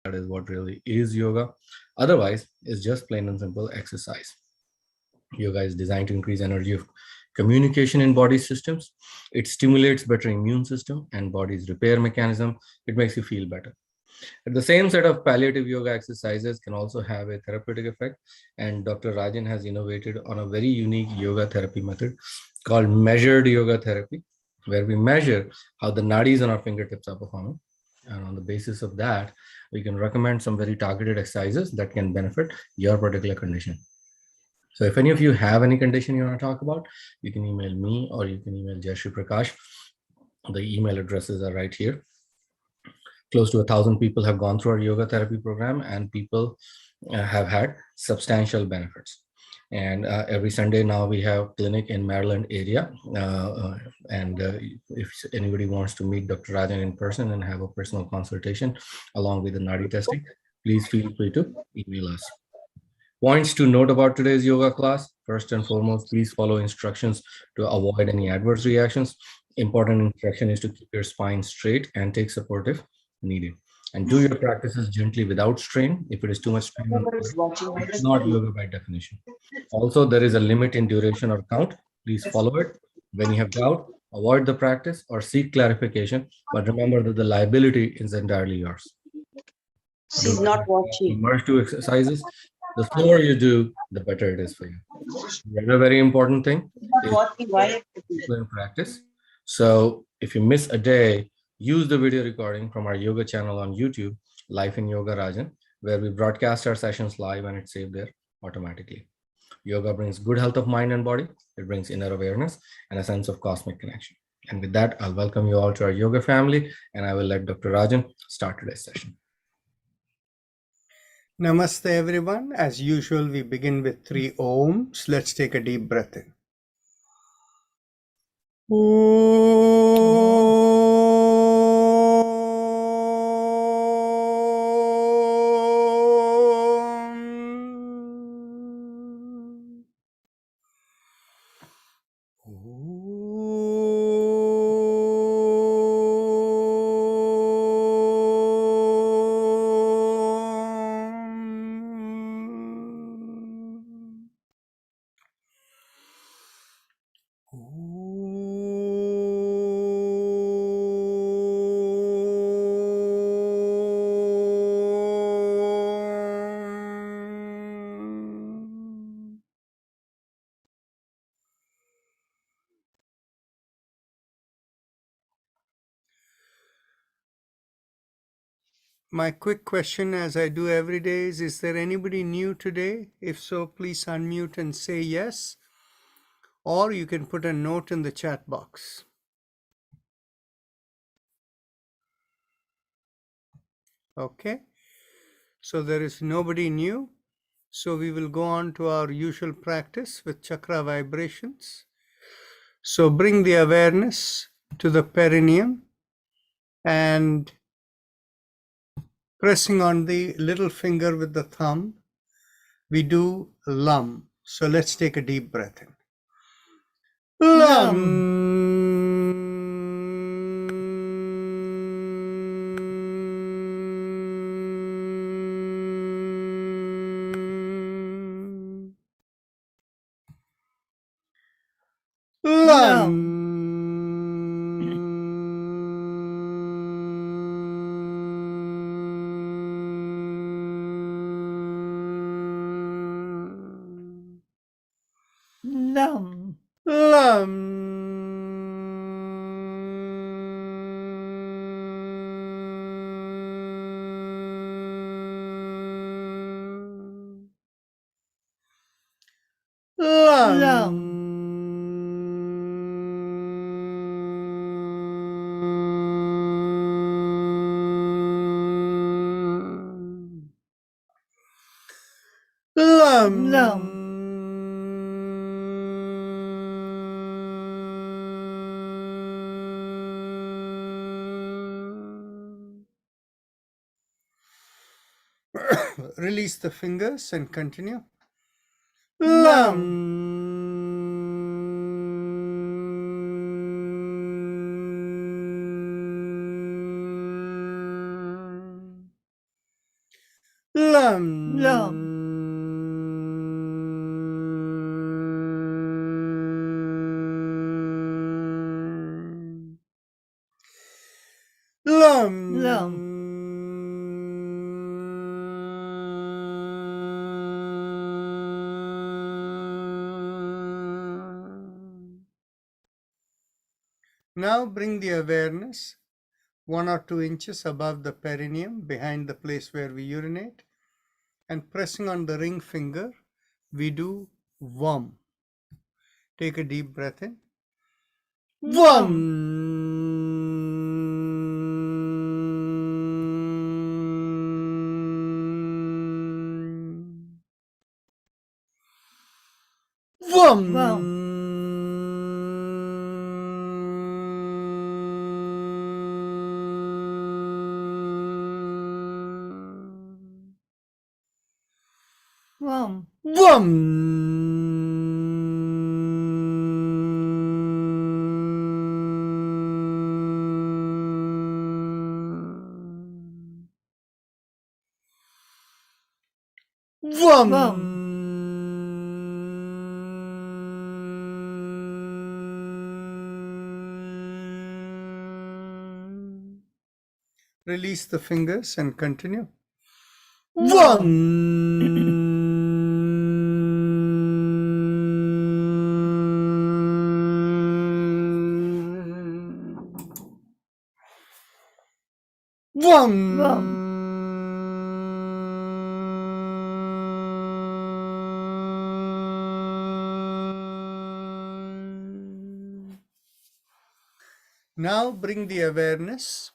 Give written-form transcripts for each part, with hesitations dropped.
that is what really is yoga. Otherwise, it's just plain and simple exercise. Yoga is designed to increase energy of communication in body systems. It stimulates better immune system and body's repair mechanism. It makes you feel better. The same set of palliative yoga exercises can also have a therapeutic effect, and Dr. Rajan has innovated on a very unique yoga therapy method called measured yoga therapy, where we measure how the nadis on our fingertips are performing. And on the basis of that, we can recommend some very targeted exercises that can benefit your particular condition. So if any of you have any condition you want to talk about, you can email me or you can email Jayashree Prakash. The email addresses are right here. Close to 1,000 people have gone through our yoga therapy program, and people have had substantial benefits. And every Sunday now we have clinic in Maryland area. And if anybody wants to meet Dr. Rajan in person and have a personal consultation along with the nadi testing, please feel free to email us. Points to note about today's yoga class. First and foremost, please follow instructions to avoid any adverse reactions. Important instruction is to keep your spine straight and take support if needed. And do your practices gently without strain. If it is too much strain, it's not yoga by definition. Also, there is a limit in duration or count. Please follow it. When you have doubt, avoid the practice or seek clarification. But remember that the liability is entirely yours. She's not watching. Merge two exercises. The slower you do, the better it is for you. Another very important thing is in practice. So if you miss a day, use the video recording from our yoga channel on YouTube, Life in Yoga Rajan, where we broadcast our sessions live and it's saved there automatically. Yoga brings good health of mind and body. It brings inner awareness and a sense of cosmic connection. And with that, I'll welcome you all to our yoga family, and I will let Dr. Rajan start today's session. Namaste everyone. As usual, we begin with 3 ohms. Let's take a deep breath in. My quick question, as I do every day, is there anybody new today? If so, please unmute and say yes. Or you can put a note in the chat box. Okay. So there is nobody new. So we will go on to our usual practice with Chakra Vibrations. So bring the awareness to the perineum and pressing on the little finger with the thumb, we do Lam. So let's take a deep breath in. Lam. Lam. Lam. Lam. Lam. Lam. Lam. Release the fingers and continue. Lam. Lam. Lam. Lam. Lam. Now bring the awareness 1 or 2 inches above the perineum, behind the place where we urinate, and pressing on the ring finger, we do Vam. Take a deep breath in. Vam. Vam. Vam. Vam. Vam. Release the fingers and continue. Vam. Vam. Now bring the awareness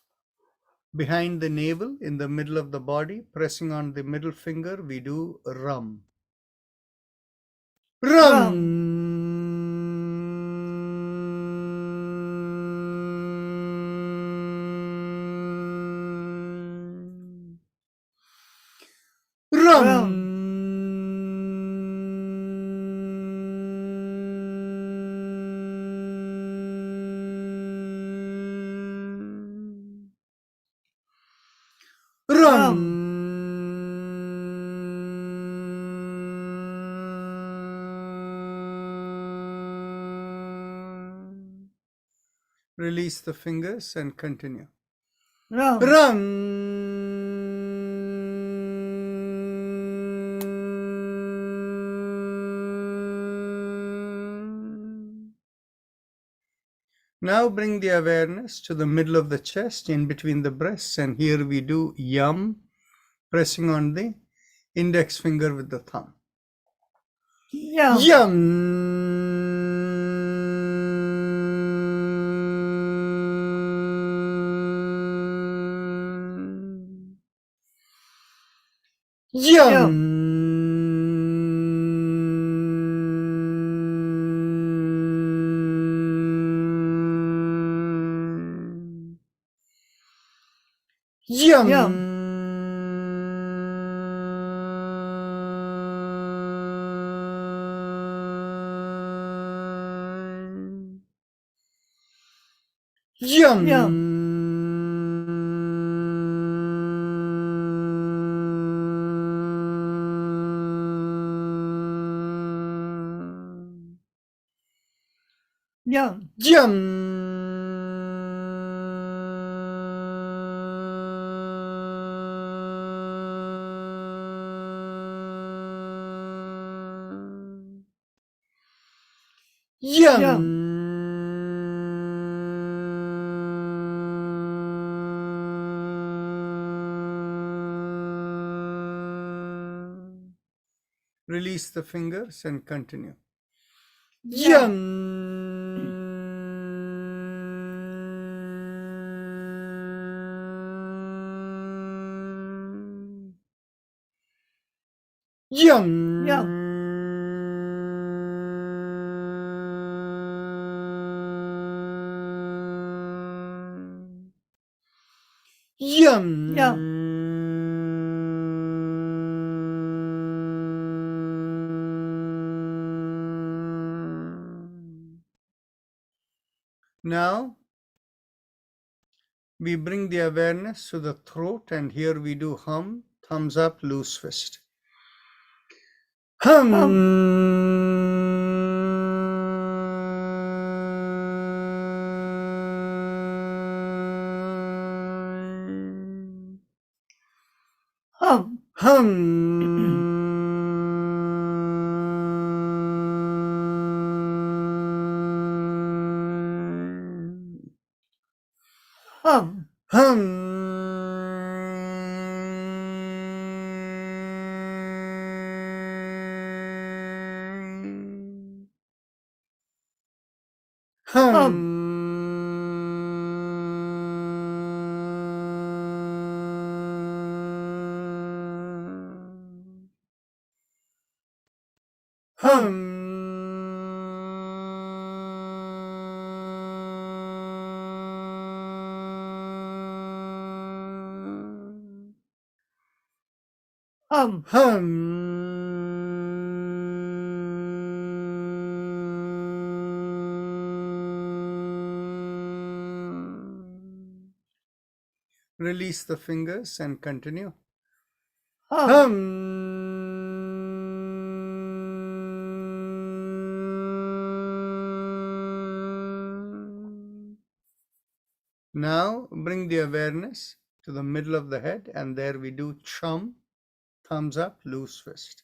behind the navel in the middle of the body, pressing on the middle finger, we do Ram. Ram. Ram. Release the fingers and continue. Ram. Now bring the awareness to the middle of the chest, in between the breasts, and here we do Yam, pressing on the index finger with the thumb. Yam. Yum. Yum. Yum. Yum. Yum. Yum. Yum. Release the fingers and continue. Yum. Yum. Yum. Yum. Now we bring the awareness to the throat, and here we do hum, thumbs up, loose fist. Hum. Hum. Hum. Hum. Hum. Hum. Release the fingers and continue. Now bring the awareness to the middle of the head, and there we do chum, thumbs up, loose fist.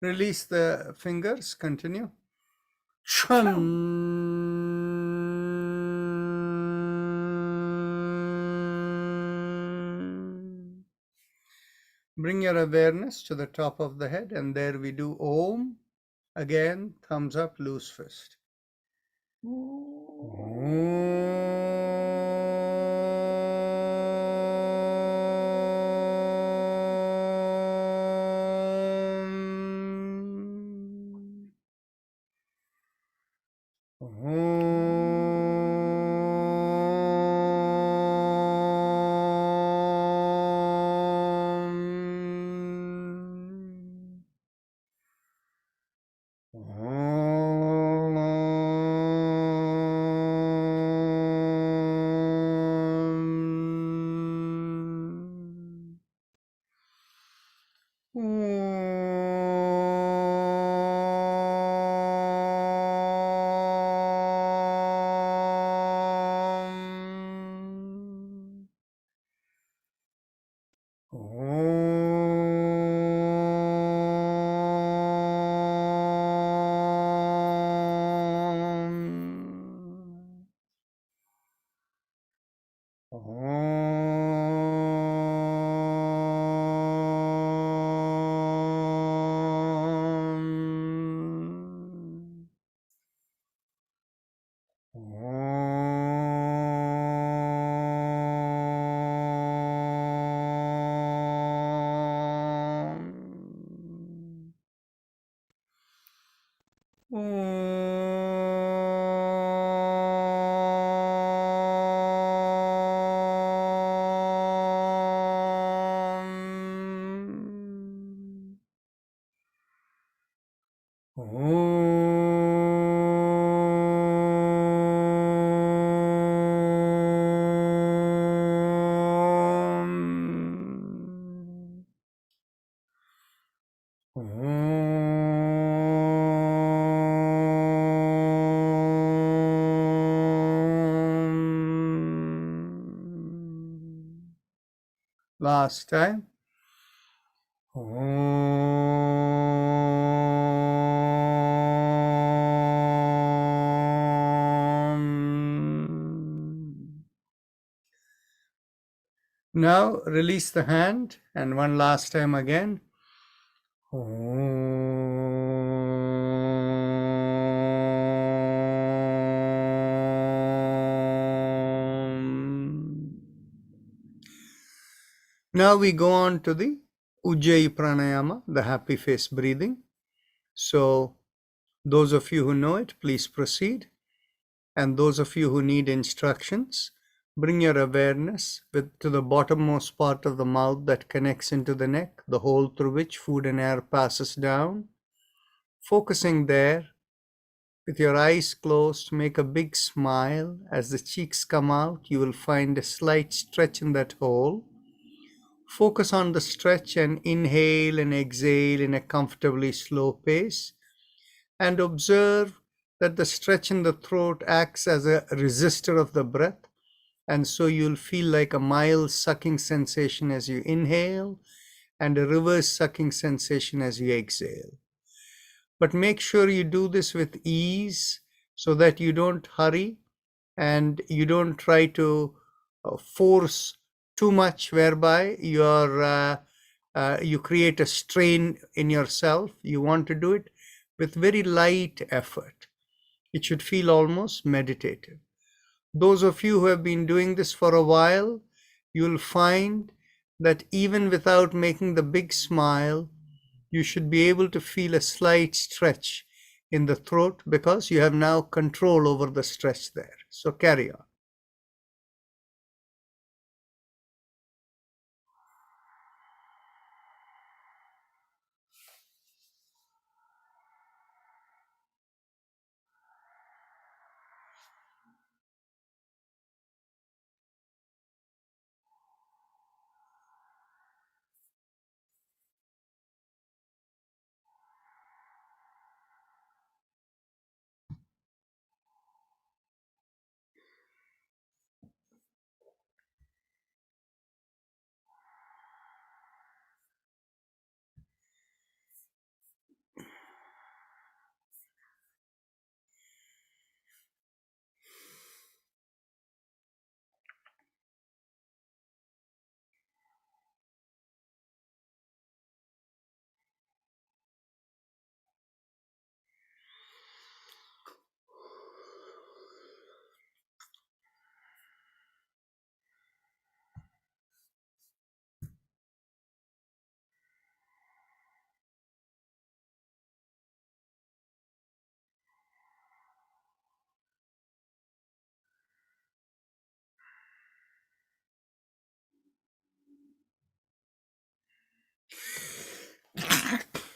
Release the fingers, continue. Bring your awareness to the top of the head, and there we do Om. Again, thumbs up, loose fist. Last time. Om. Now release the hand and one last time again. Om. Now we go on to the Ujjayi Pranayama, the happy face breathing. So those of you who know it, please proceed. And those of you who need instructions, bring your awareness to the bottommost part of the mouth that connects into the neck, the hole through which food and air passes down. Focusing there, with your eyes closed, make a big smile. As the cheeks come out, you will find a slight stretch in that hole. Focus on the stretch and inhale and exhale in a comfortably slow pace. And observe that the stretch in the throat acts as a resistor of the breath. And so you'll feel like a mild sucking sensation as you inhale and a reverse sucking sensation as you exhale. But make sure you do this with ease so that you don't hurry and you don't try to force too much, whereby you create a strain in yourself. You want to do it with very light effort. It should feel almost meditative. Those of you who have been doing this for a while, you'll find that even without making the big smile, you should be able to feel a slight stretch in the throat because you have now control over the stretch there. So carry on.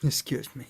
Excuse me.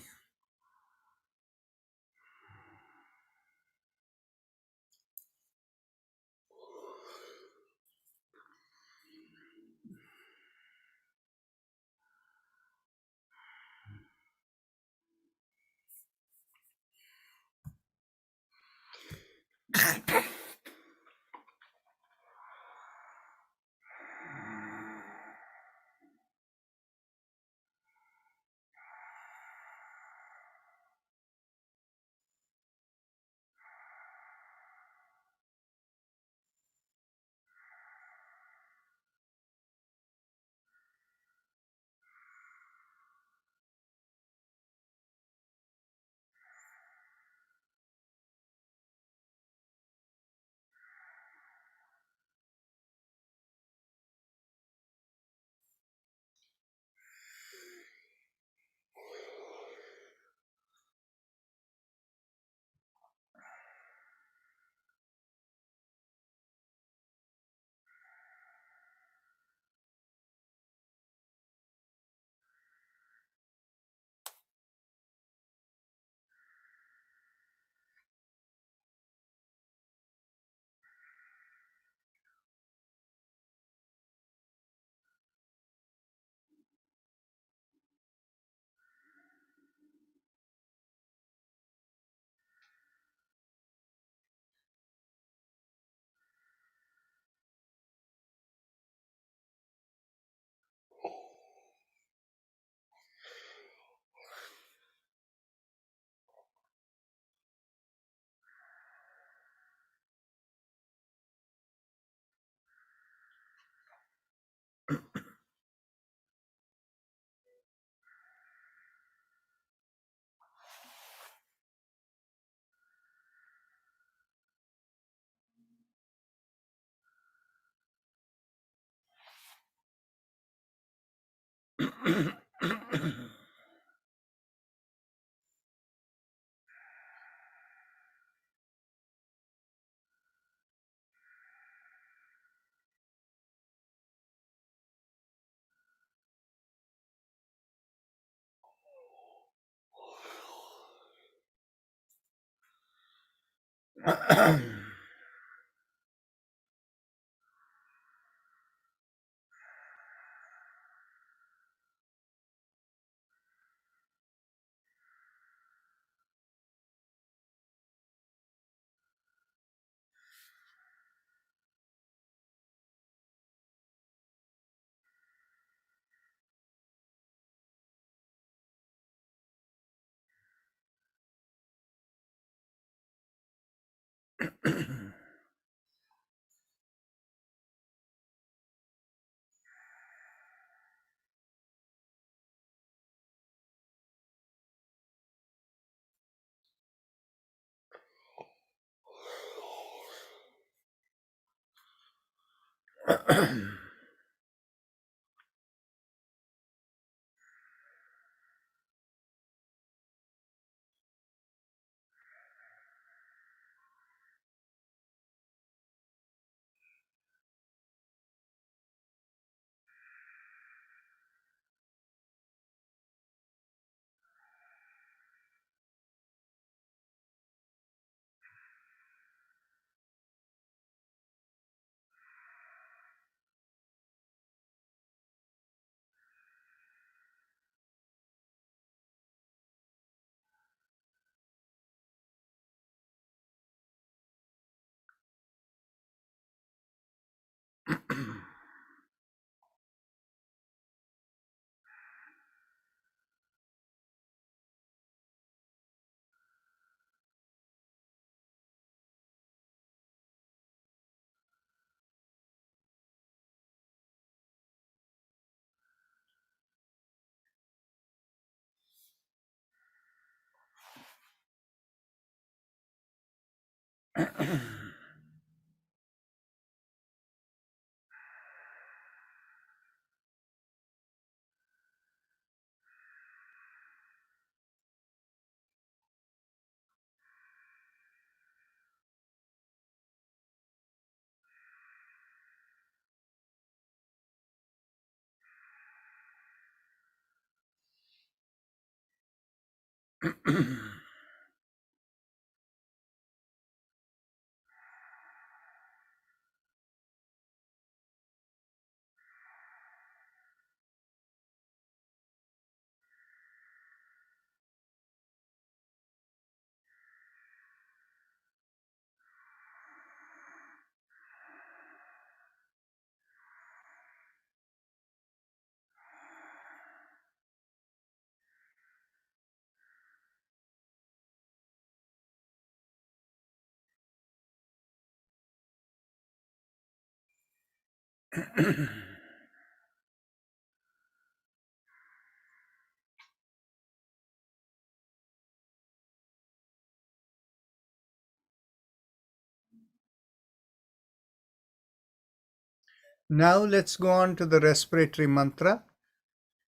Now let's go on to the respiratory mantra.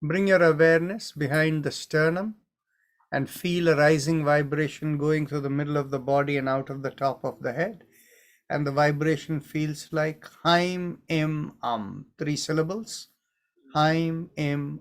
Bring your awareness behind the sternum and feel a rising vibration going through the middle of the body and out of the top of the head. And the vibration feels like Haim Im 3 syllables. Haim Im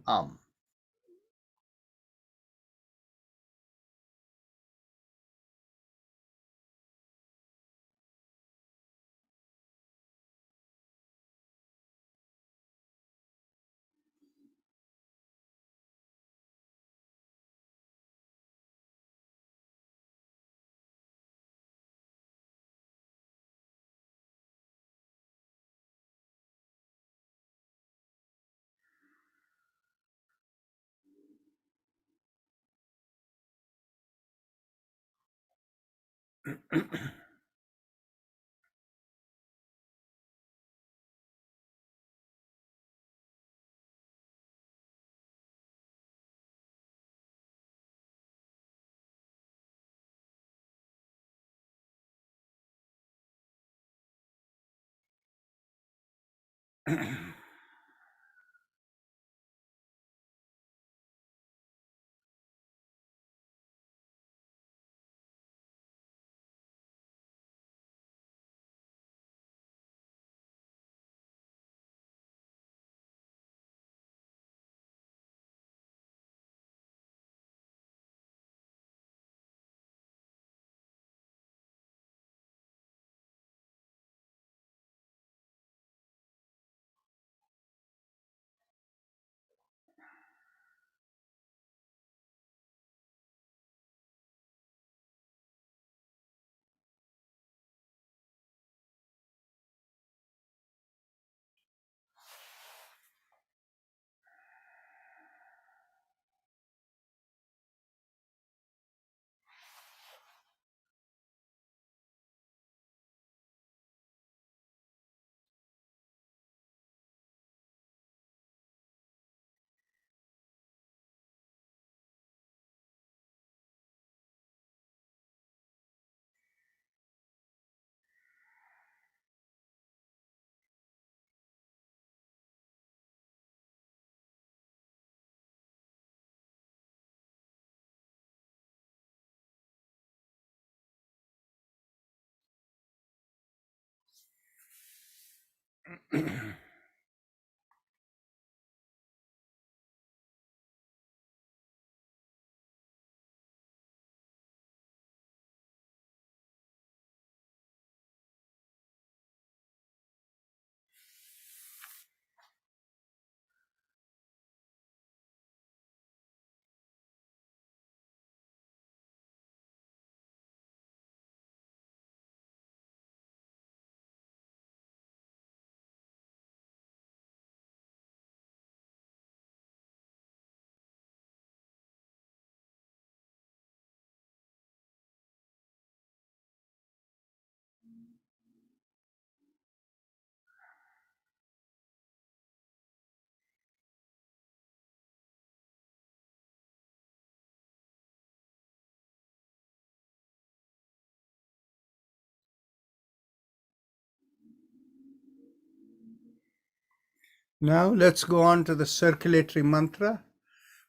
Now let's go on to the circulatory mantra.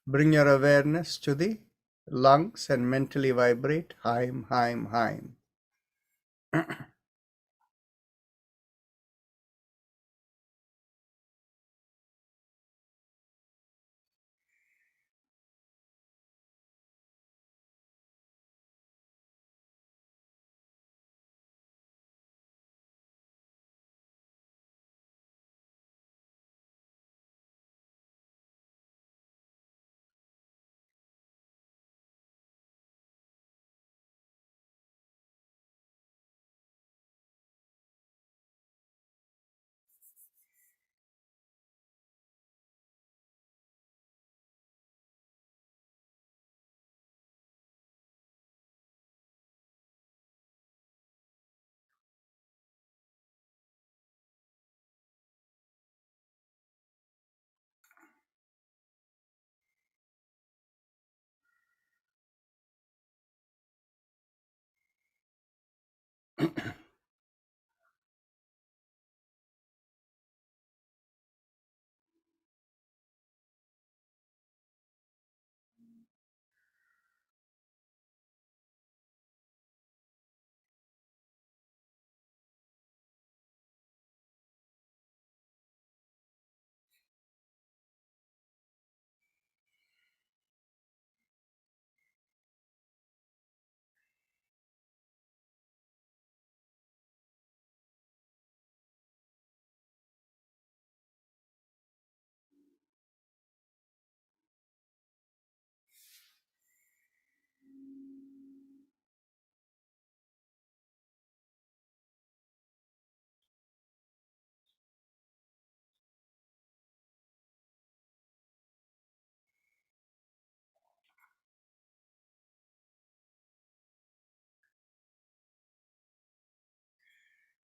Bring your awareness to the lungs and mentally vibrate Haim, Haim, Haim.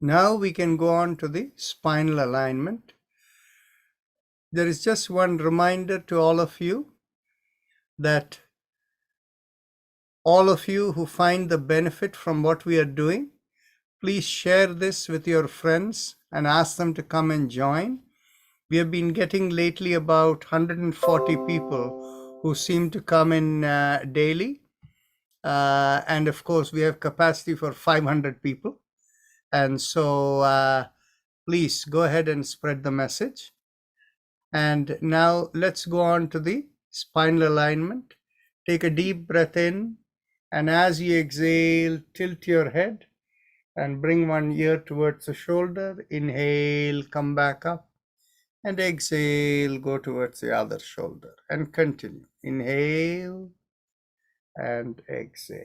Now we can go on to the spinal alignment. There is just one reminder to all of you that all of you who find the benefit from what we are doing, please share this with your friends and ask them to come and join. We have been getting lately about 140 people who seem to come in daily. And of course, we have capacity for 500 people. And so please go ahead and spread the message. And now let's go on to the spinal alignment. Take a deep breath in. And as you exhale, tilt your head and bring one ear towards the shoulder. Inhale, come back up. And exhale, go towards the other shoulder. And continue. Inhale and exhale.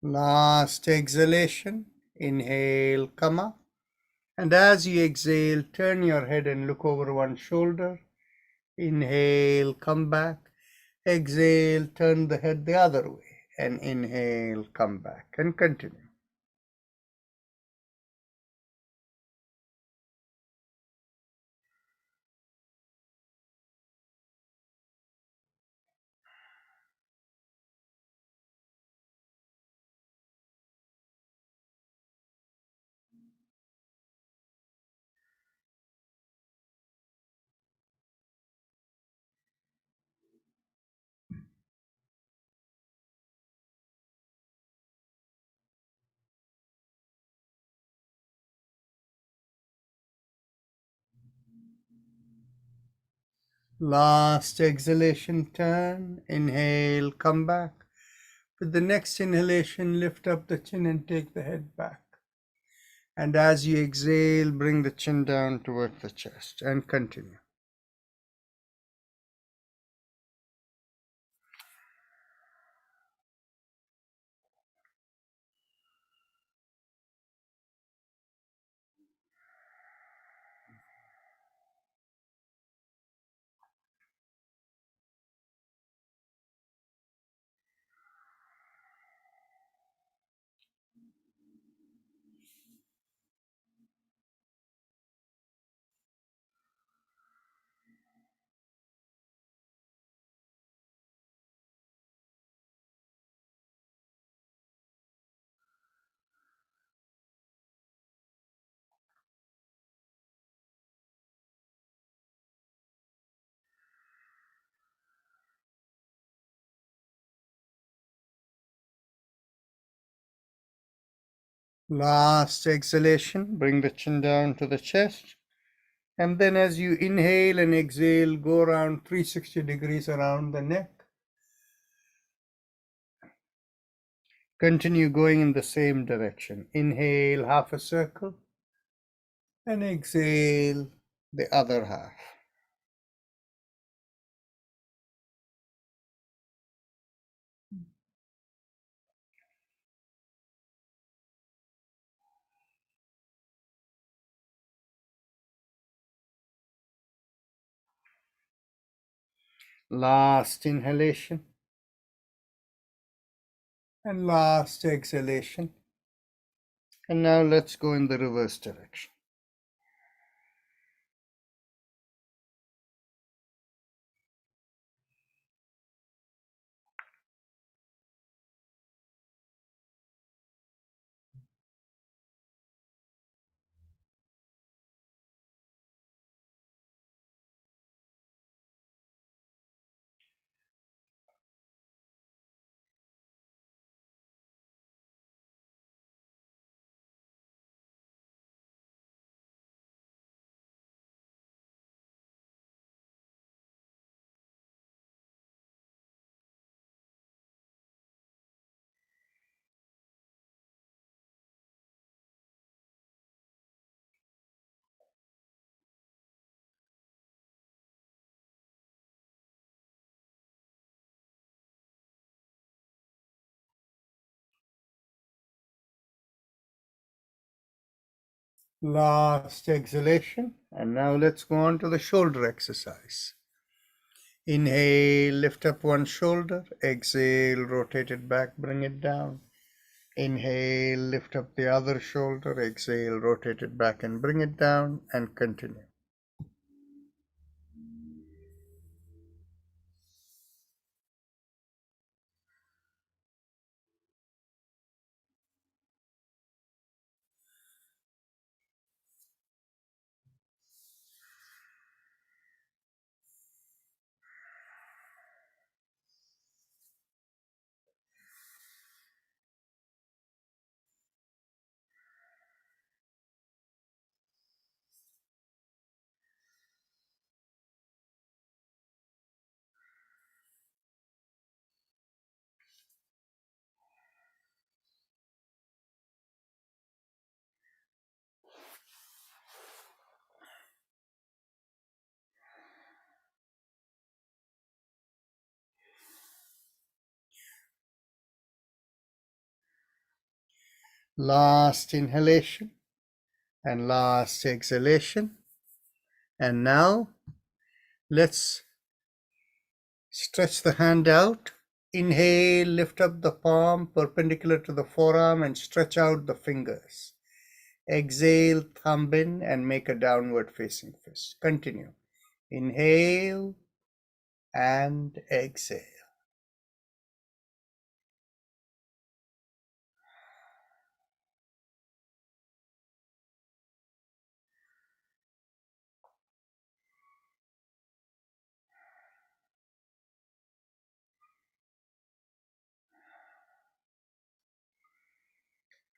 Last exhalation, inhale, come up. And as you exhale, turn your head and look over one shoulder. Inhale, come back. Exhale, turn the head the other way. And inhale, come back. And continue. Last exhalation, turn. Inhale, come back. With the next inhalation, lift up the chin and take the head back. And as you exhale, bring the chin down towards the chest and continue. Last exhalation, bring the chin down to the chest. And then as you inhale and exhale, go around 360 degrees around the neck. Continue going in the same direction. Inhale half a circle and exhale the other half. Last inhalation and last exhalation. And now let's go in the reverse direction. Last exhalation. And now let's go on to the shoulder exercise. Inhale, lift up one shoulder. Exhale, rotate it back, bring it down. Inhale, lift up the other shoulder. Exhale, rotate it back and bring it down and continue. Last inhalation and last exhalation. And now let's stretch the hand out. Inhale, lift up the palm perpendicular to the forearm and stretch out the fingers. Exhale, thumb in and make a downward facing fist. Continue. Inhale and exhale.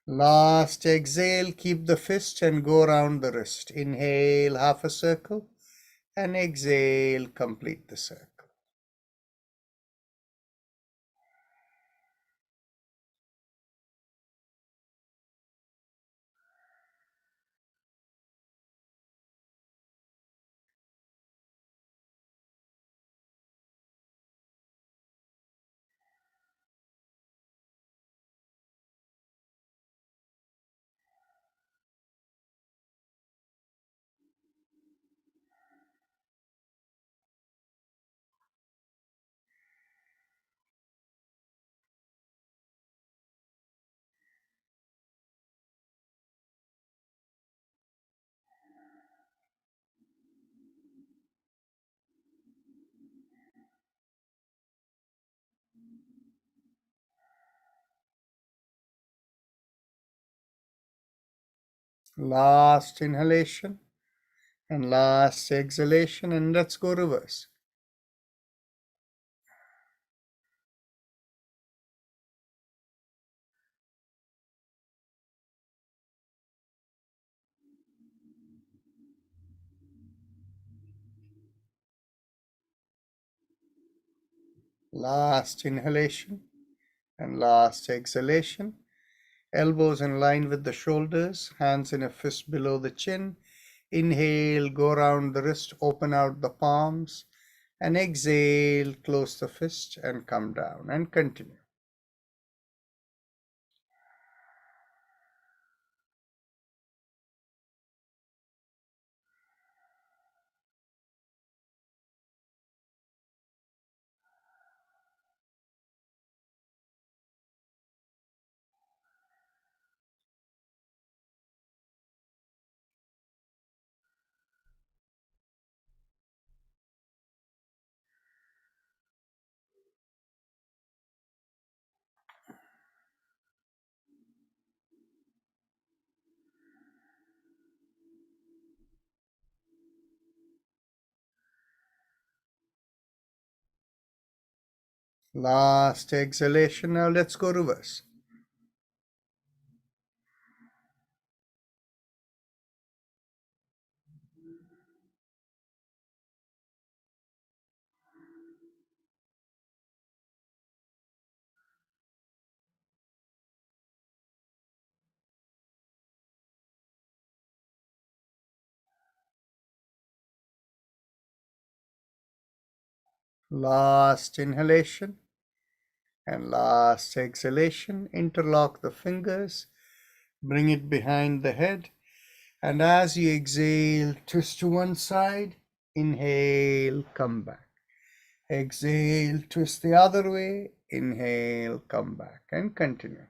Last exhale, keep the fist and go around the wrist. Inhale, half a circle, and exhale, complete the circle. Last inhalation and last exhalation, and let's go reverse. Last inhalation and last exhalation. Elbows in line with the shoulders, hands in a fist below the chin. Inhale, go around the wrist, open out the palms, and exhale, close the fist and come down and continue. Last exhalation. Now let's go reverse. Last inhalation and last exhalation. Interlock the fingers, bring it behind the head, and as you exhale, twist to one side. Inhale, come back. Exhale, twist the other way. Inhale, come back, and continue.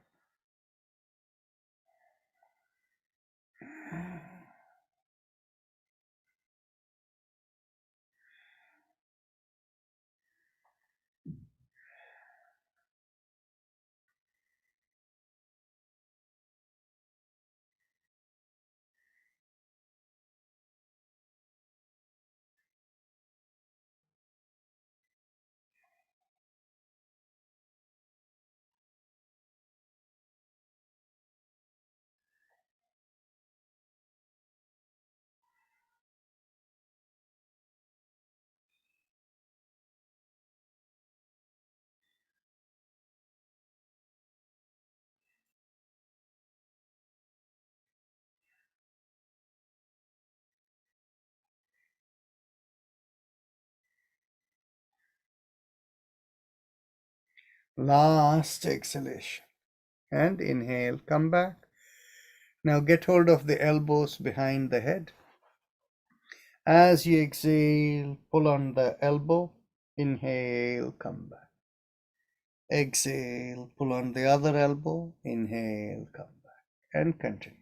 Last exhalation. And inhale, come back. Now get hold of the elbows behind the head. As you exhale, pull on the elbow. Inhale, come back. Exhale, pull on the other elbow. Inhale, come back. And continue.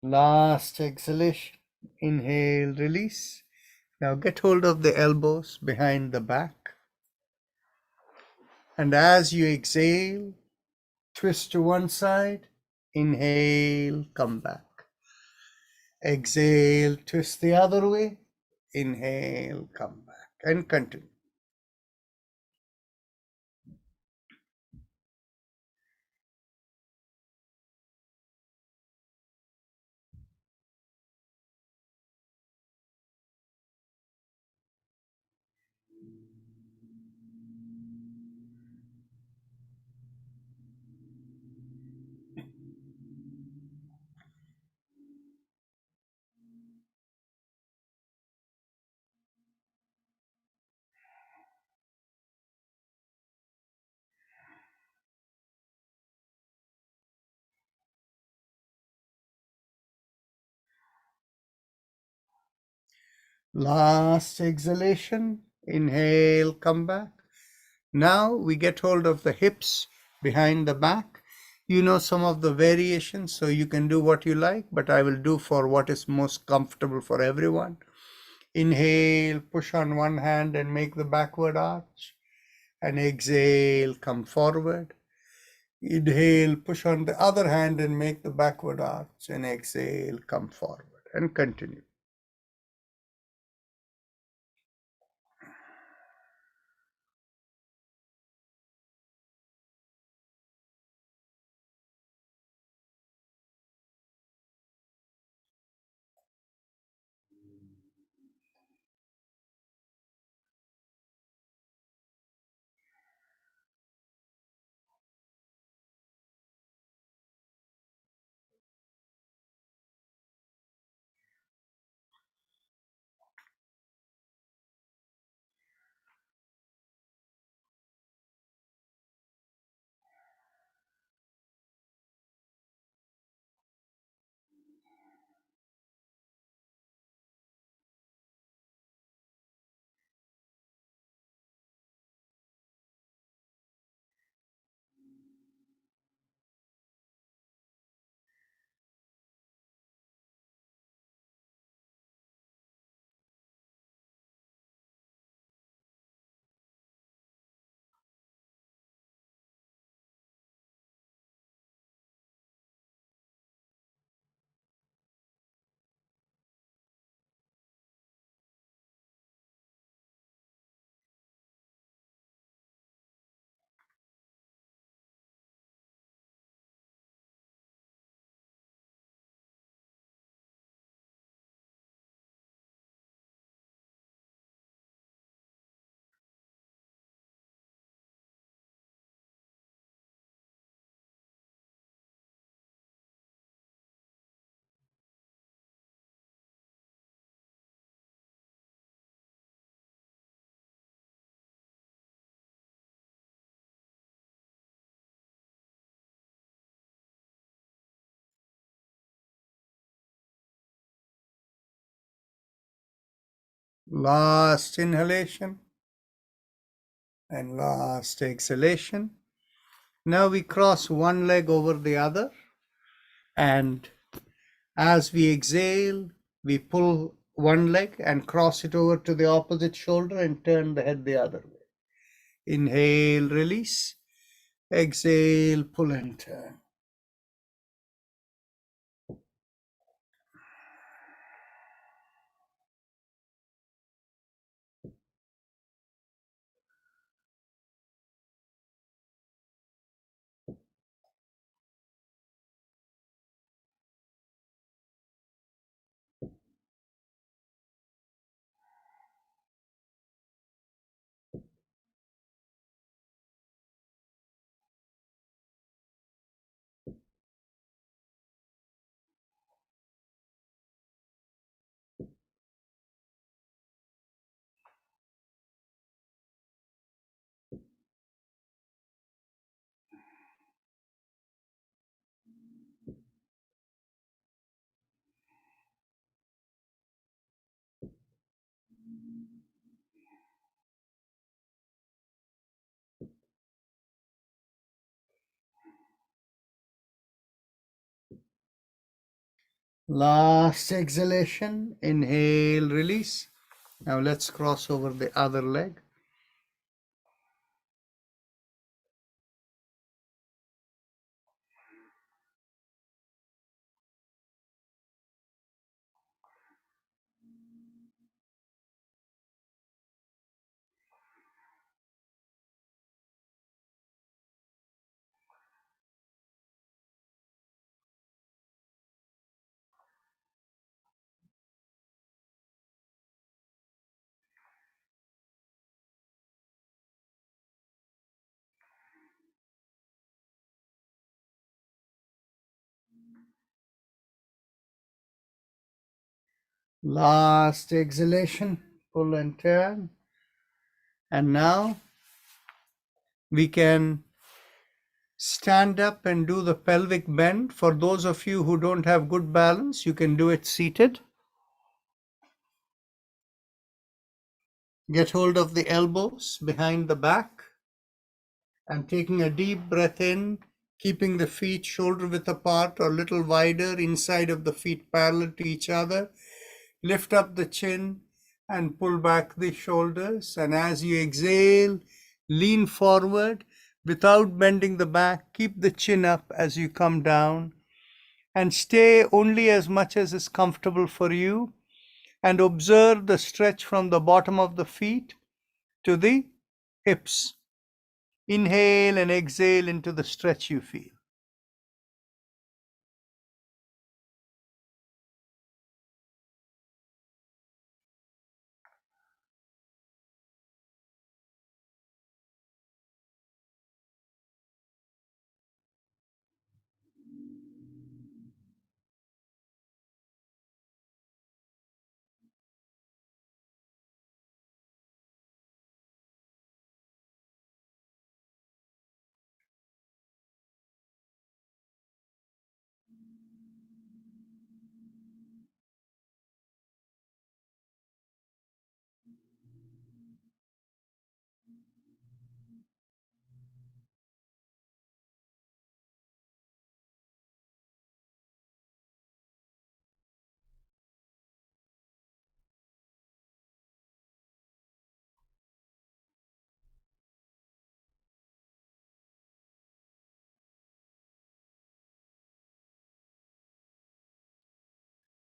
Last exhalation. Inhale, release. Now get hold of the elbows behind the back. And as you exhale, twist to one side. Inhale, come back. Exhale, twist the other way. Inhale, come back. And continue. Last exhalation. Inhale, come back. Now we get hold of the hips behind the back. You know some of the variations, so you can do what you like, but I will do for what is most comfortable for everyone. Inhale, push on one hand and make the backward arch. And exhale, come forward. Inhale, push on the other hand and make the backward arch. And exhale, come forward. And continue. Last inhalation. And last exhalation. Now we cross one leg over the other, and as we exhale, we pull one leg and cross it over to the opposite shoulder and turn the head the other way. Inhale, release. Exhale, pull and turn. Last exhalation. Inhale, release. Now let's cross over the other leg. Last exhalation. Pull and turn. And now we can stand up and do the pelvic bend. For those of you who don't have good balance, you can do it seated. Get hold of the elbows behind the back and taking a deep breath in, keeping the feet shoulder width apart or little wider, inside of the feet parallel to each other. Lift up the chin and pull back the shoulders. And as you exhale, lean forward without bending the back. Keep the chin up as you come down and stay only as much as is comfortable for you. And observe the stretch from the bottom of the feet to the hips. Inhale and exhale into the stretch you feel.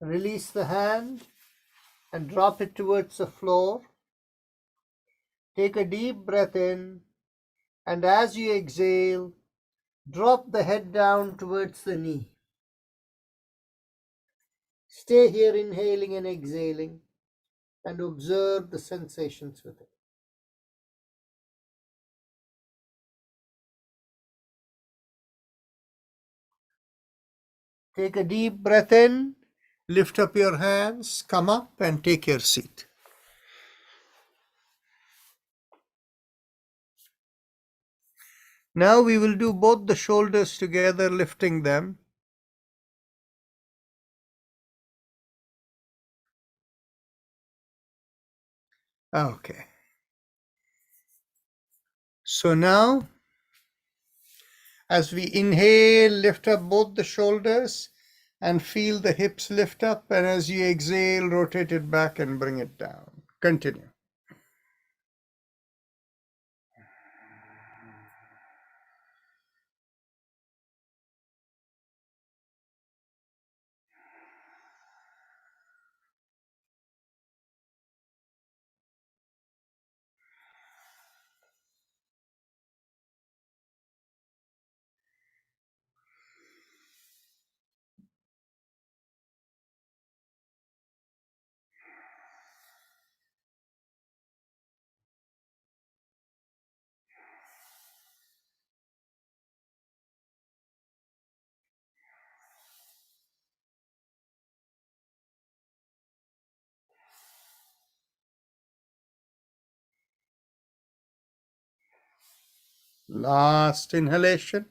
Release the hand and drop it towards the floor. Take a deep breath in, and as you exhale, drop the head down towards the knee. Stay here inhaling and exhaling and observe the sensations with it. Take a deep breath in, lift up your hands, come up and take your seat. Now we will do both the shoulders together, lifting them. Okay. So now, as we inhale, lift up both the shoulders and feel the hips lift up. And as you exhale, rotate it back and bring it down. Continue. Last inhalation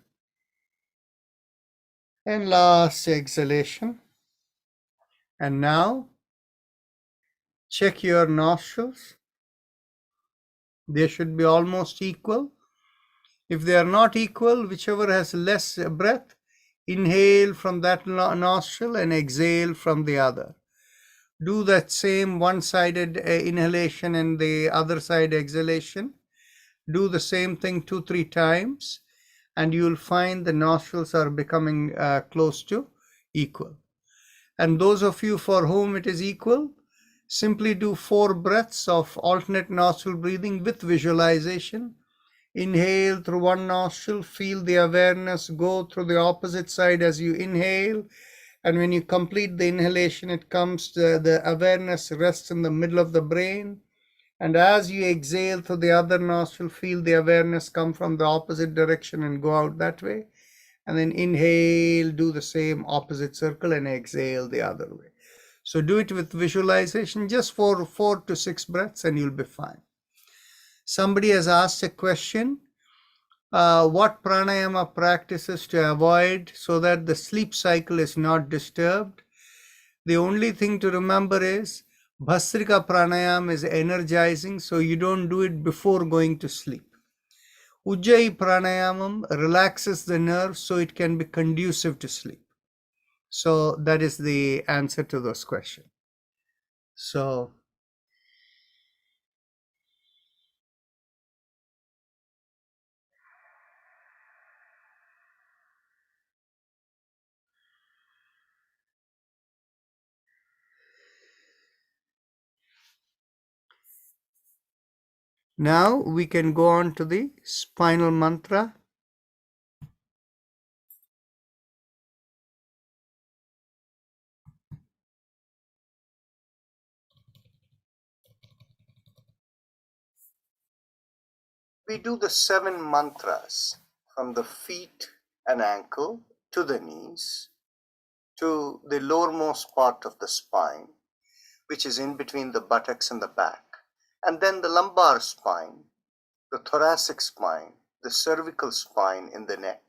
and last exhalation. And now check your nostrils. They should be almost equal. If they are not equal, whichever has less breath, inhale from that nostril and exhale from the other. Do that same one-sided inhalation and the other side exhalation. Do the same thing 2-3 times, and you'll find the nostrils are becoming close to equal. And those of you for whom it is equal, simply do 4 breaths of alternate nostril breathing with visualization. Inhale through one nostril, feel the awareness go through the opposite side as you inhale. And when you complete the inhalation, it comes to the awareness rests in the middle of the brain. And as you exhale through the other nostril, feel the awareness come from the opposite direction and go out that way. And then inhale, do the same opposite circle and exhale the other way. So do it with visualization just for 4 to 6 breaths and you'll be fine. Somebody has asked a question, what pranayama practices to avoid so that the sleep cycle is not disturbed? The only thing to remember is Bhastrika pranayama is energizing, so you don't do it before going to sleep. Ujjayi pranayamam relaxes the nerves so it can be conducive to sleep. So that is the answer to those questions. So now we can go on to the spinal mantra. We do the 7 mantras from the feet and ankle to the knees to the lowermost part of the spine, which is in between the buttocks and the back, and then the lumbar spine, the thoracic spine, the cervical spine in the neck,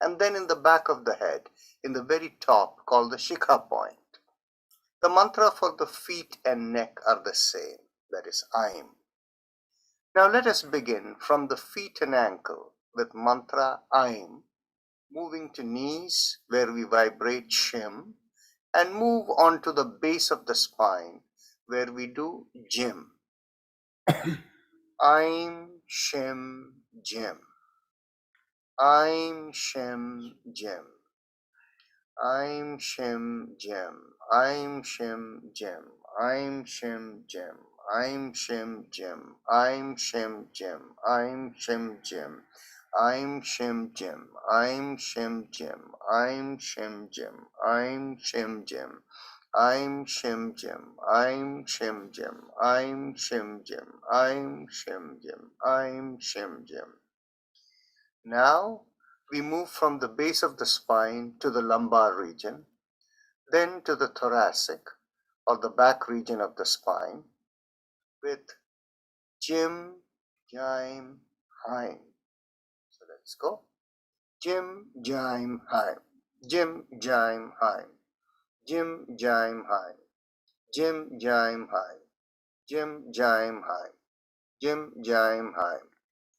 and then in the back of the head, in the very top, called the Shikha point. The mantra for the feet and neck are the same, that is Aim. Now let us begin from the feet and ankle with mantra Aim, moving to knees where we vibrate Shim, and move on to the base of the spine where we do Jim. Aim, Shim, Jim. Aim, Shim, Jim. Aim, Shim, Jim. Aim, Shim, Jim. Aim, Shim, Jim. Aim, Shim, Jim. Aim, Shim, Jim. Aim, Shim, Jim. Aim, Shim, Jim. Aim, Shim, Jim. Aim, Shim, Jim. Aim, Shim, Jim. Aim, Shim, Jim. Aim, Shim, Jim. Aim, Shim, Jim. Aim, Shim, Jim. Aim, Shim, Jim. Now we move from the base of the spine to the lumbar region, then to the thoracic or the back region of the spine with Jim, Jaim, Haim. So let's go. Jim, Jaim, Haim. Jim, Jaim, Haim. Jim, Jaim, Haim. Jim, Jaim, Haim. Jim, Jaim, Haim. Jim, Jaim, Haim.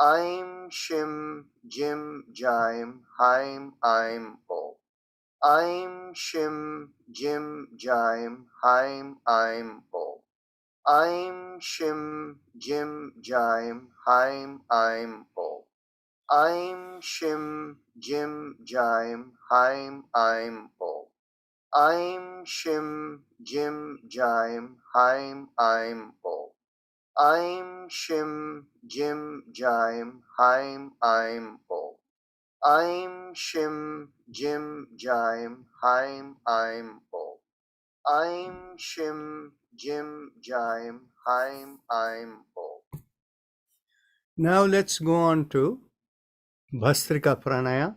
Aim, Shim, Jim, Jaim, Haim, Aim, Om. Aim, Shim, Jim, Jaim, Haim, Aim, Om. Aim, Shim, Jim, Jaim, Haim, Aim, Om. Aim, Shim, Jim, Jaim, Haim, Aim, Om. Aim, Shim, Jim, Jaim, Haim, Aim, Om. Aim, Shim, Jim, Jaim, Haim, Aim, Om. Aim, Shim, Jim, Jaim, Haim, Aim, Om. Aim, Shim, Jim, Jaim, Haim, Aim, Om. Now let's go on to Bhastrika Pranaya.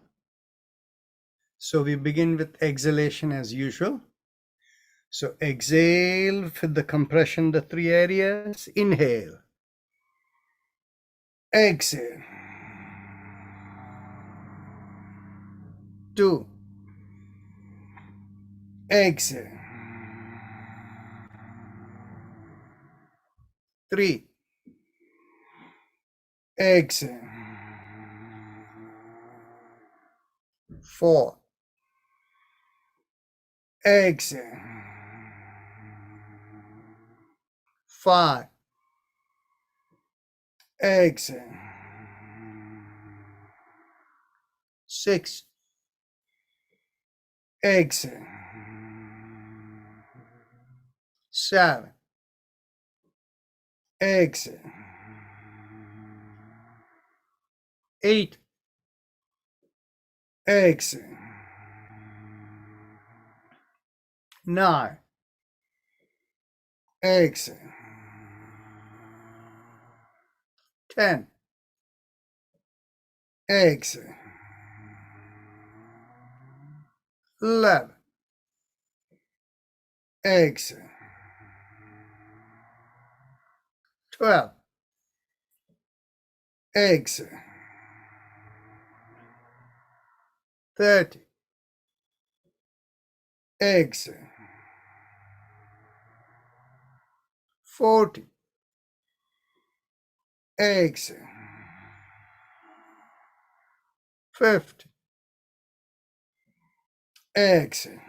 So we begin with exhalation as usual. So exhale with the compression, the three areas. Inhale. Exhale. 2. Exhale. 3. Exhale. 4. Exhale. 5. Exhale. 6. Exhale. 7. Exhale. 8. Exhale. 9. Exhale. 10. Exhale. 11. Exhale. 12. Exhale. 30. Exhale. 40. Exhale. 50. Exhale.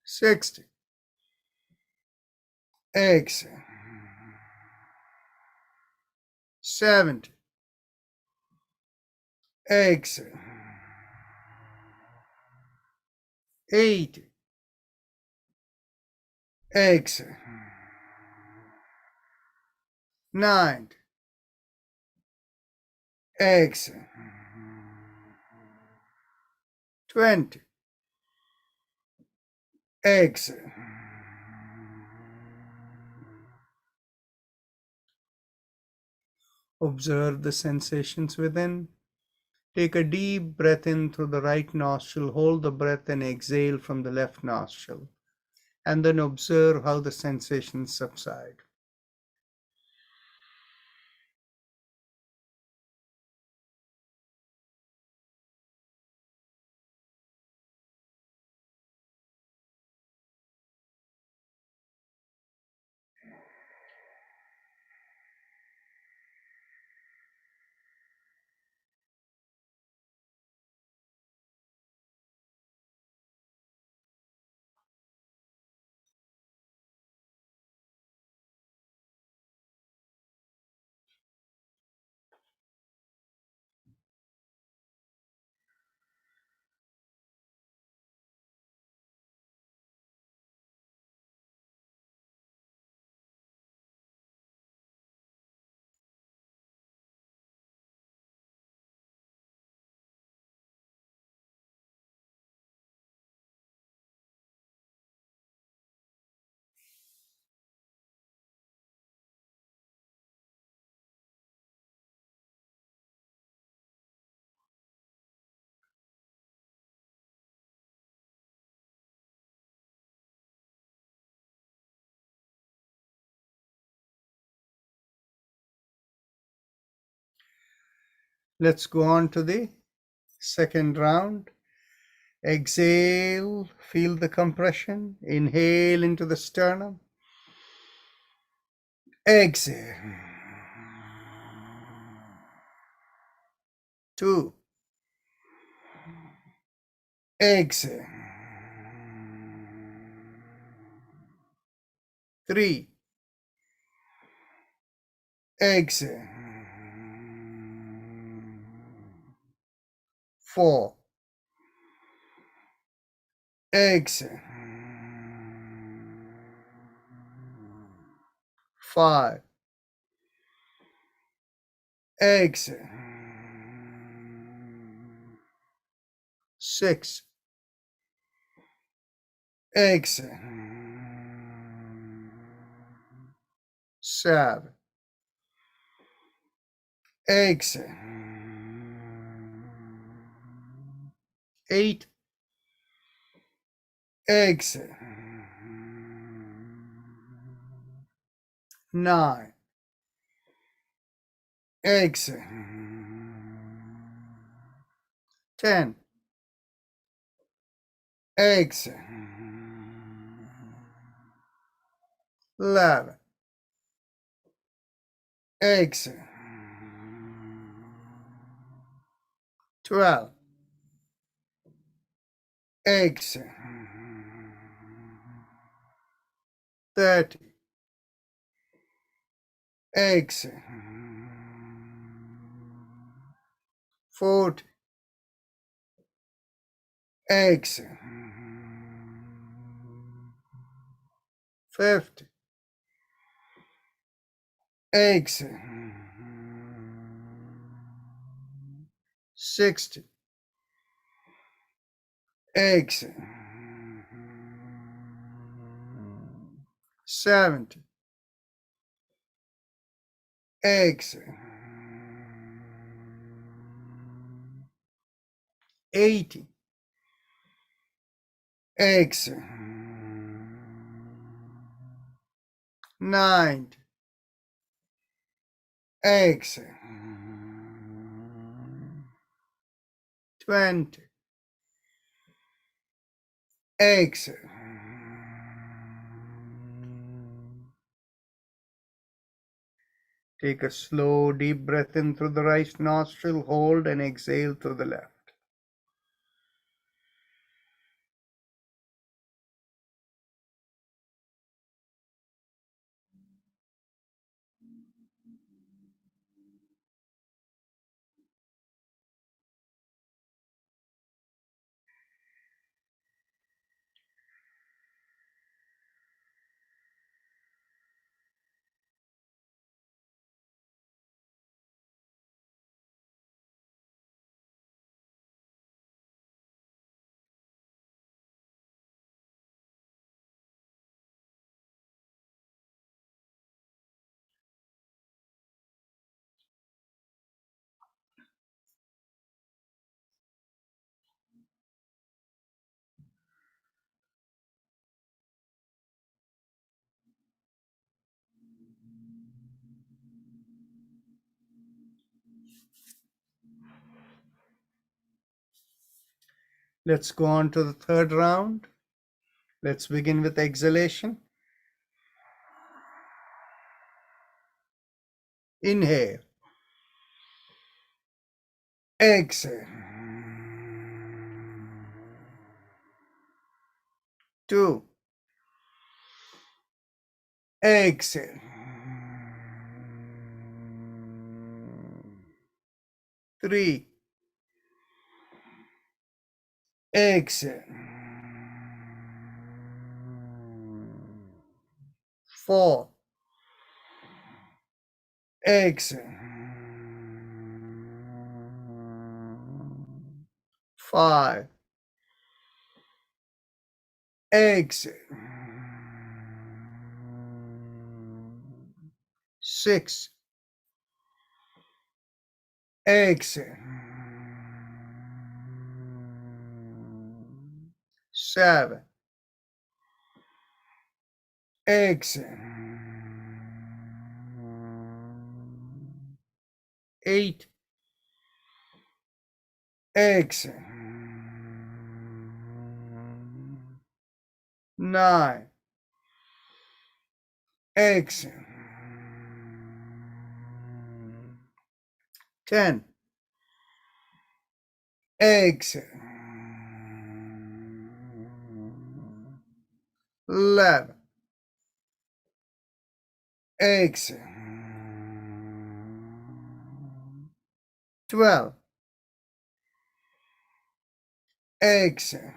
60. Exhale. 70. Exhale. 80. Exhale. 90. Exhale. 20. Exhale. Observe the sensations within. Take a deep breath in through the right nostril. Hold the breath and exhale from the left nostril. And then observe how the sensations subside. Let's go on to the second round. Exhale, feel the compression. Inhale into the sternum. Exhale. 2. Exhale. 3. Exhale. 4. Exhale. 5. Exhale. 6. Exhale. 7. Exhale. 8. Exhale. 9. Exhale. 10. Exhale. 11. Exhale. 12. Exhale. 30. Exhale. 40. Exhale. 50. Exhale. 60. Exhale. 70. Exhale. 80. Exhale. 90. Exhale. 20. Exhale. 'Take a slow, deep breath in through the right nostril, hold and exhale through the left. Let's go on to the third round. Let's begin with exhalation. Inhale. Exhale. 2. Exhale. 3. Exhale. 4. Exhale. 5. Exhale. 6. Exhale. 7. Exhale. 8. Exhale. 9. Exhale. 10. exhale, 11, exhale, 12, exhale,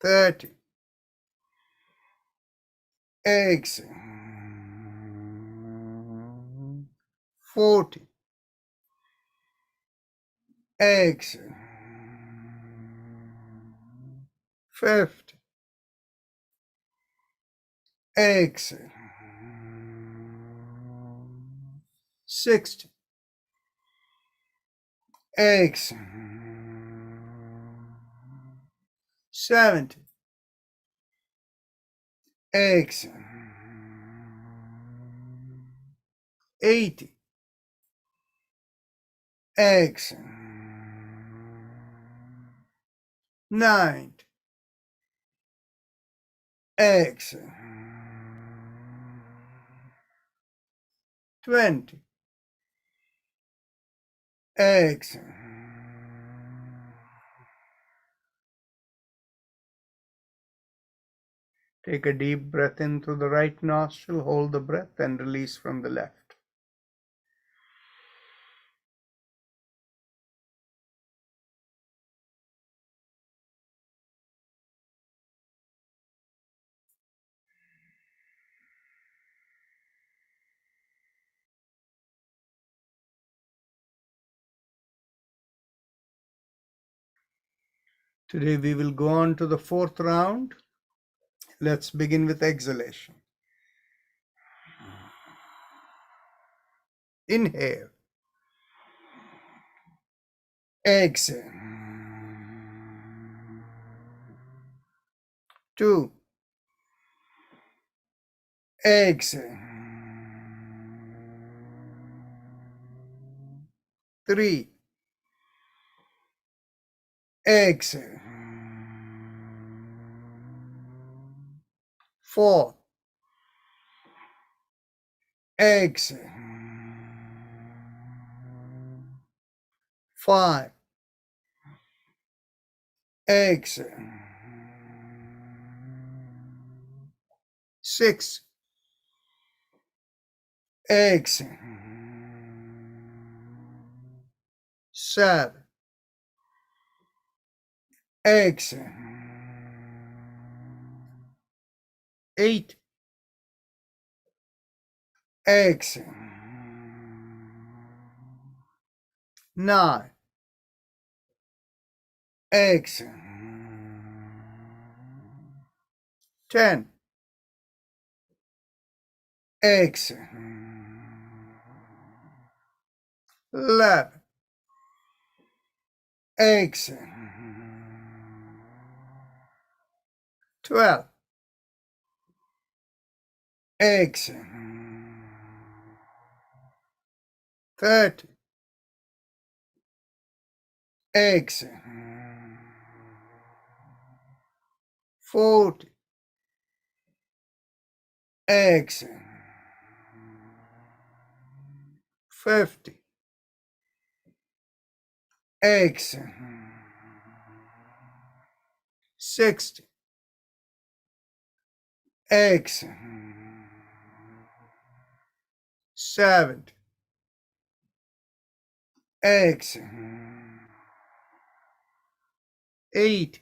30, exhale, 40, exhale, 50, exhale, 60, exhale, 70, exhale, 80, exhale, 90, exhale, 20, exhale, take a deep breath in through the right nostril, hold the breath and release from the left. Today we will go on to the fourth round. Let's begin with exhalation. Inhale. Exhale. 2. Exhale. 3. Exhale. 4. Exhale. 5. Exhale. 6. Exhale. 7. Exhale. 8. Exhale. 9. Exhale. 10. Exhale. 11. Exhale. 12. Exhale. 30. Exhale. 40. Exhale. 50. Exhale. 60. Exhale. 70. Exhale. 80.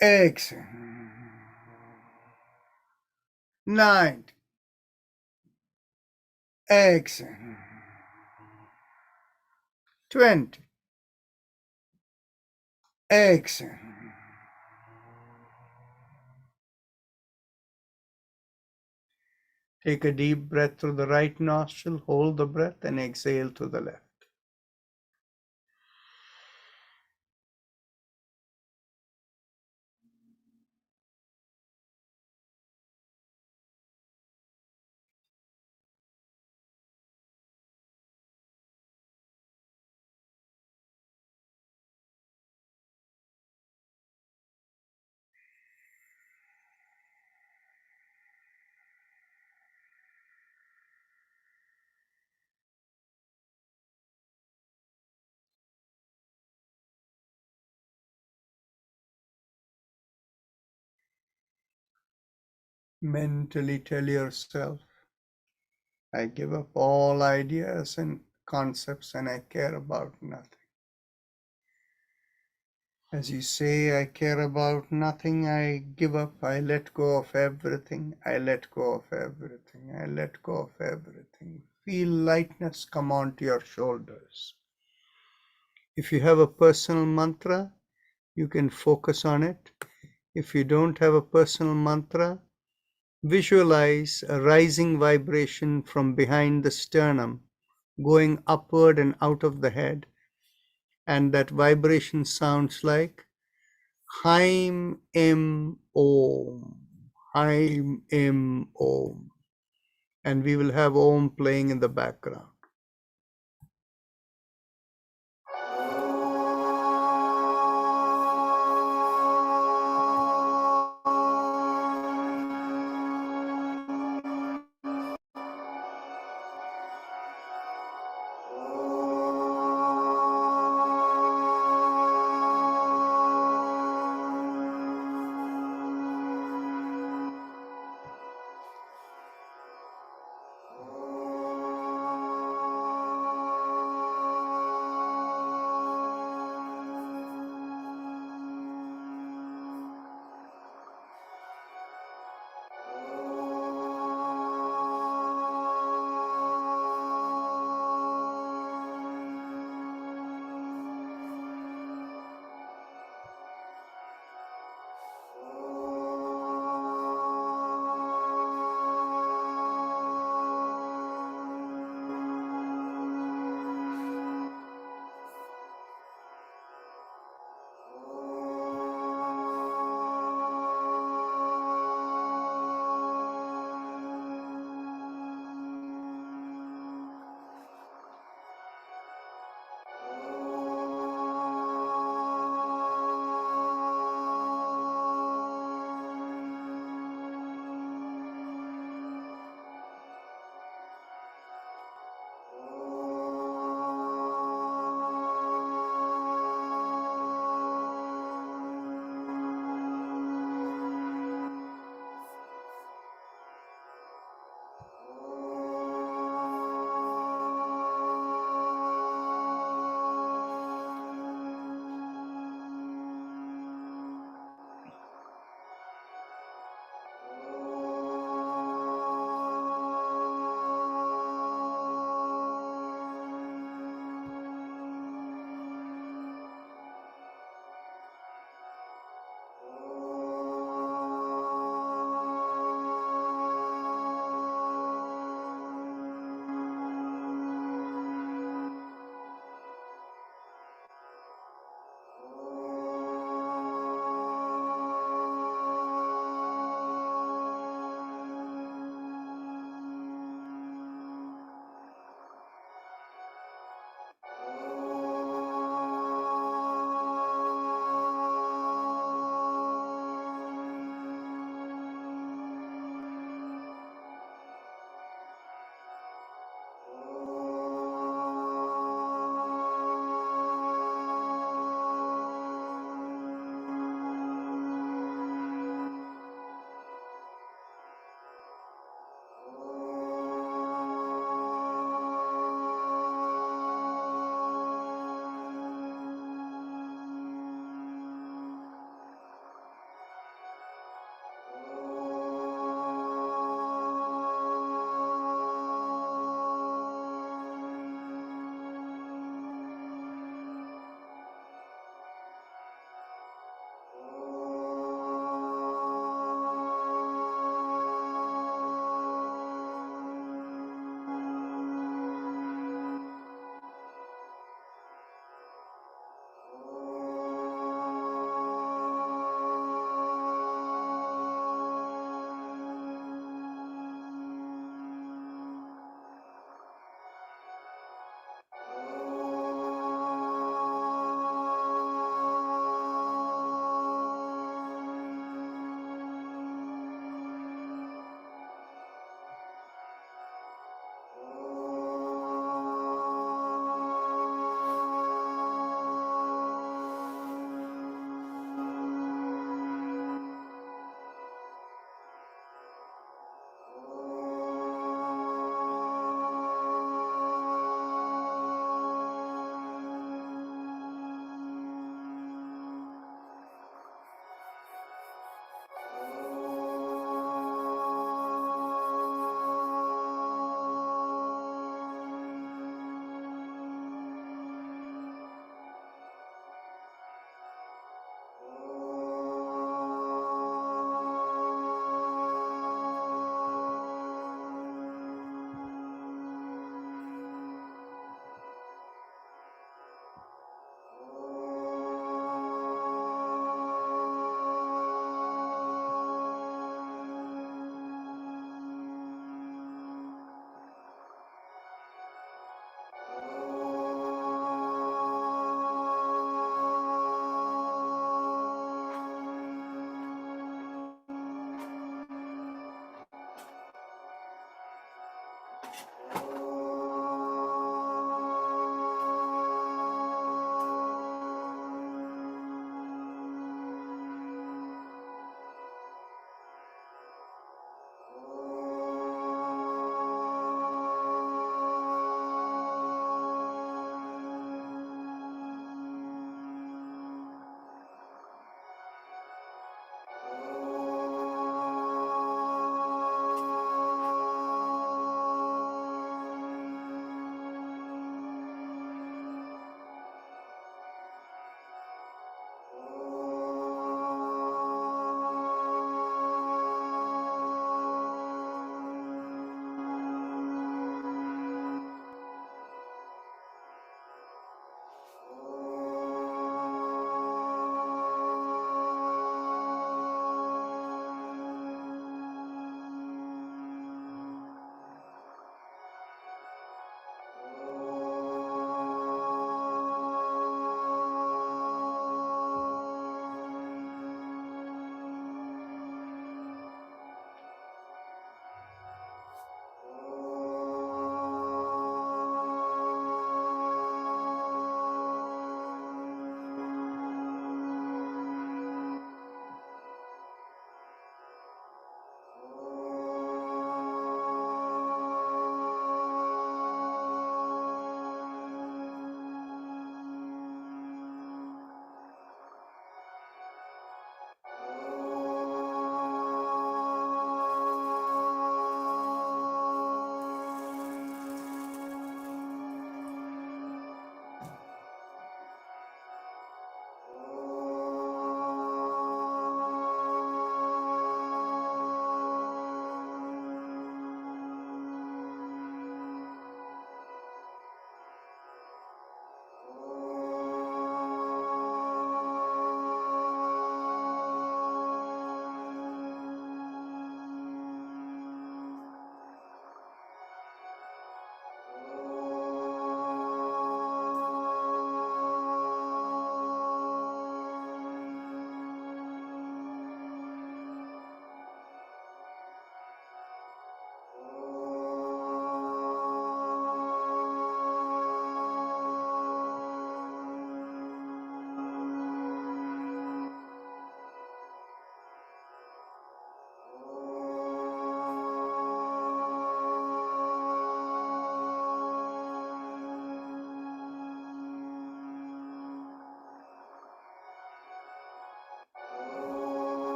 Exhale. 90. Exhale. 20. Exhale. Take a deep breath through the right nostril, hold the breath and exhale to the left. Mentally tell yourself, I give up all ideas and concepts and I care about nothing. As you say, I care about nothing, I give up, I let go of everything, I let go of everything, I let go of everything. Feel lightness come onto your shoulders. If you have a personal mantra, you can focus on it. If you don't have a personal mantra, visualize a rising vibration from behind the sternum, going upward and out of the head. And that vibration sounds like Haim Im Om. Haim Im Om. And we will have Om playing in the background.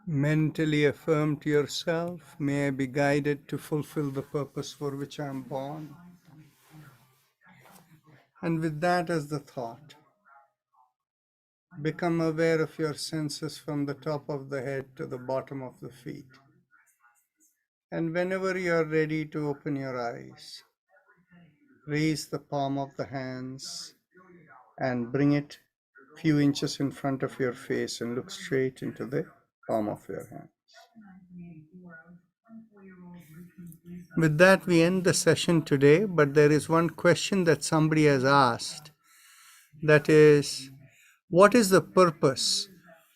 Mentally affirm to yourself, may I be guided to fulfill the purpose for which I am born. And with that as the thought, become aware of your senses from the top of the head to the bottom of the feet. And whenever you are ready to open your eyes, raise the palm of the hands and bring it a few inches in front of your face and look straight into the palm of your hand. With that, we end the session today, but there is one question that somebody has asked. That is, what is the purpose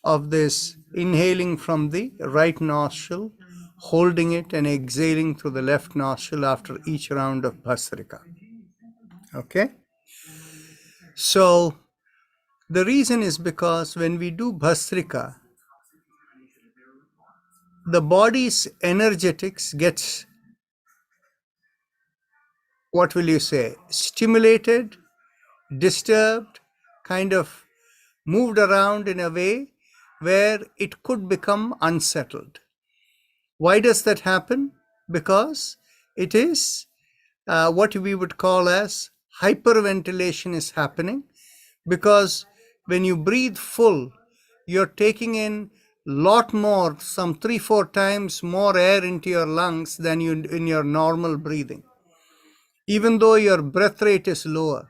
of this inhaling from the right nostril, holding it and exhaling through the left nostril after each round of Bhasrika? Okay? So, the reason is because when we do Bhasrika, the body's energetics gets, what will you say, stimulated, disturbed, kind of moved around in a way where it could become unsettled. Why does that happen? Because it is what we would call as hyperventilation is happening, because when you breathe full, you're taking in lot more, some 3-4 times more air into your lungs than you in your normal breathing, even though your breath rate is lower.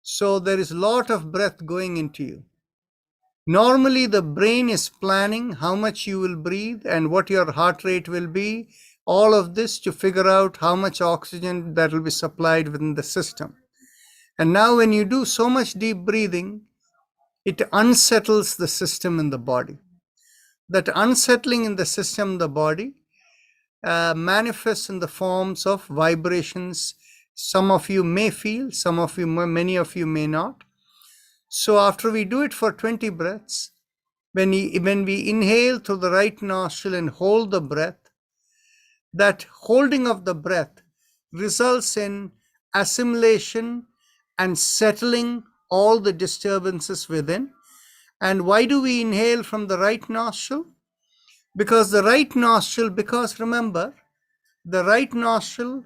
So there is a lot of breath going into you. Normally, the brain is planning how much you will breathe and what your heart rate will be, all of this to figure out how much oxygen that will be supplied within the system. And now when you do so much deep breathing, it unsettles the system in the body. That unsettling in the system in the body manifests in the forms of vibrations. Some of you may feel, some of you, many of you may not. So after we do it for 20 breaths, when we inhale through the right nostril and hold the breath, that holding of the breath results in assimilation and settling all the disturbances within. And why do we inhale from the right nostril? Because remember, the right nostril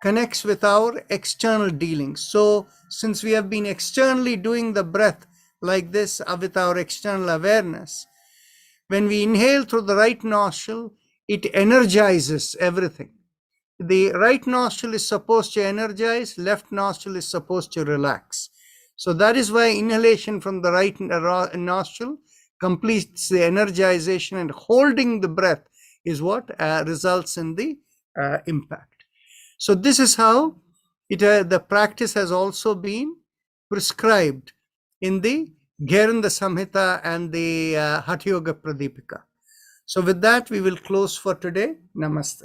connects with our external dealings. So since we have been externally doing the breath like this with our external awareness, when we inhale through the right nostril, it energizes everything. The right nostril is supposed to energize, left nostril is supposed to relax. So that is why inhalation from the right nostril completes the energization, and holding the breath is what results in the impact. So this is how the practice has also been prescribed in the Gheranda Samhita and the Hatha Yoga Pradipika. So with that, we will close for today. Namaste.